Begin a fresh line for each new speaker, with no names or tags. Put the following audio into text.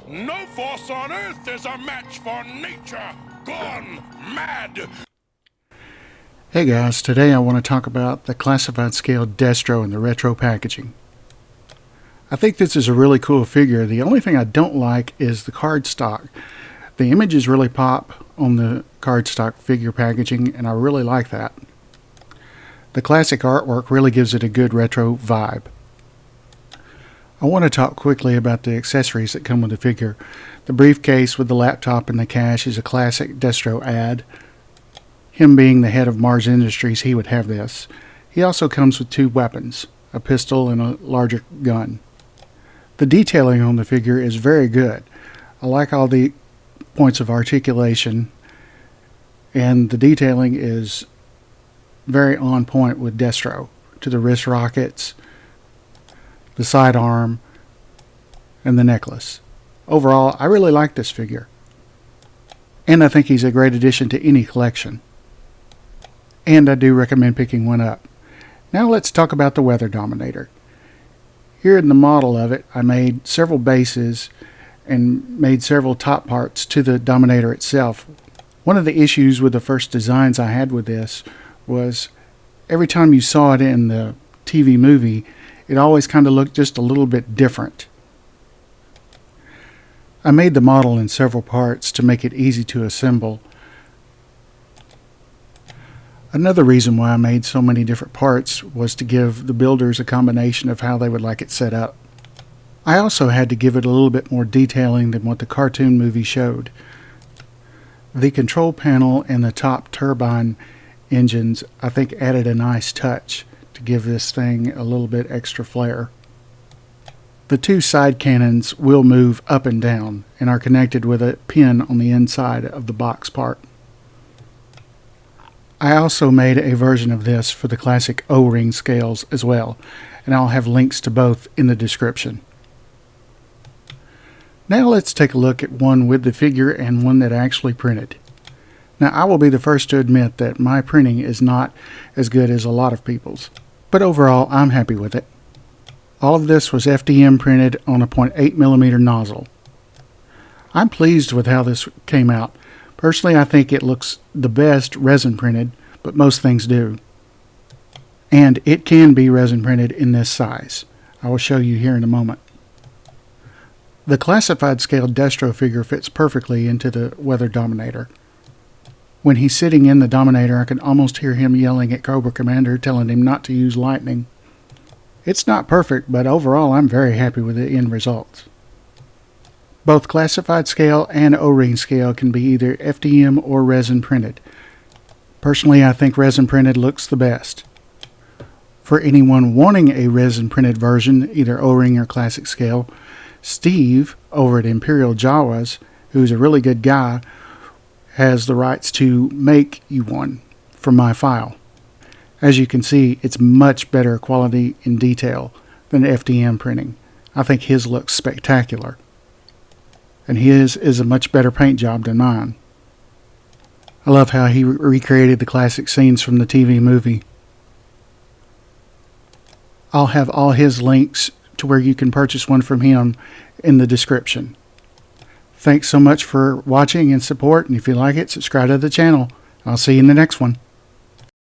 No force on Earth is a match for nature gone mad.
Hey guys, today I want to talk about the Classified Scale Destro and the retro packaging. I think this is a really cool figure. The only thing I don't like is the cardstock. The images really pop on the cardstock figure packaging, and I really like that. The classic artwork really gives it a good retro vibe. I want to talk quickly about the accessories that come with the figure. The briefcase with the laptop and the cash is a classic Destro ad. Him being the head of Mars Industries, he would have this. He also comes with two weapons, a pistol and a larger gun. The detailing on the figure is very good. I like all the points of articulation, and the detailing is very on point with Destro, to the wrist rockets, the sidearm, and the necklace. Overall, I really like this figure, and I think he's a great addition to any collection. And I do recommend picking one up. Now let's talk about the Weather Dominator. Here in the model of it, I made several bases and made several top parts to the Dominator itself. One of the issues with the first designs I had with this was every time you saw it in the TV movie, it always kind of looked just a little bit different. I made the model in several parts to make it easy to assemble. Another reason why I made so many different parts was to give the builders a combination of how they would like it set up. I also had to give it a little bit more detailing than what the cartoon movie showed. The control panel and the top turbine engines, I think, added a nice touch to give this thing a little bit extra flair. The two side cannons will move up and down and are connected with a pin on the inside of the box part. I also made a version of this for the classic O-ring scales as well, and I'll have links to both in the description. Now let's take a look at one with the figure and one that I actually printed. Now I will be the first to admit that my printing is not as good as a lot of people's, but overall I'm happy with it. All of this was FDM printed on a 0.8mm nozzle. I'm pleased with how this came out. Personally, I think it looks the best resin printed, but most things do. And it can be resin printed in this size. I will show you here in a moment. The Classified Scale Destro figure fits perfectly into the Weather Dominator. When he's sitting in the Dominator, I can almost hear him yelling at Cobra Commander, telling him not to use lightning. It's not perfect, but overall I'm very happy with the end results. Both Classified Scale and O-ring scale can be either FDM or resin printed. Personally, I think resin printed looks the best. For anyone wanting a resin printed version, either O-ring or classic scale, Steve over at Imperial Jawas, who's a really good guy, has the rights to make you one from my file. As you can see, it's much better quality in detail than FDM printing. I think his looks spectacular. And his is a much better paint job than mine. I love how he recreated the classic scenes from the TV movie. I'll have all his links to where you can purchase one from him in the description. Thanks so much for watching and support, and if you like it, subscribe to the channel. I'll see you in the next one.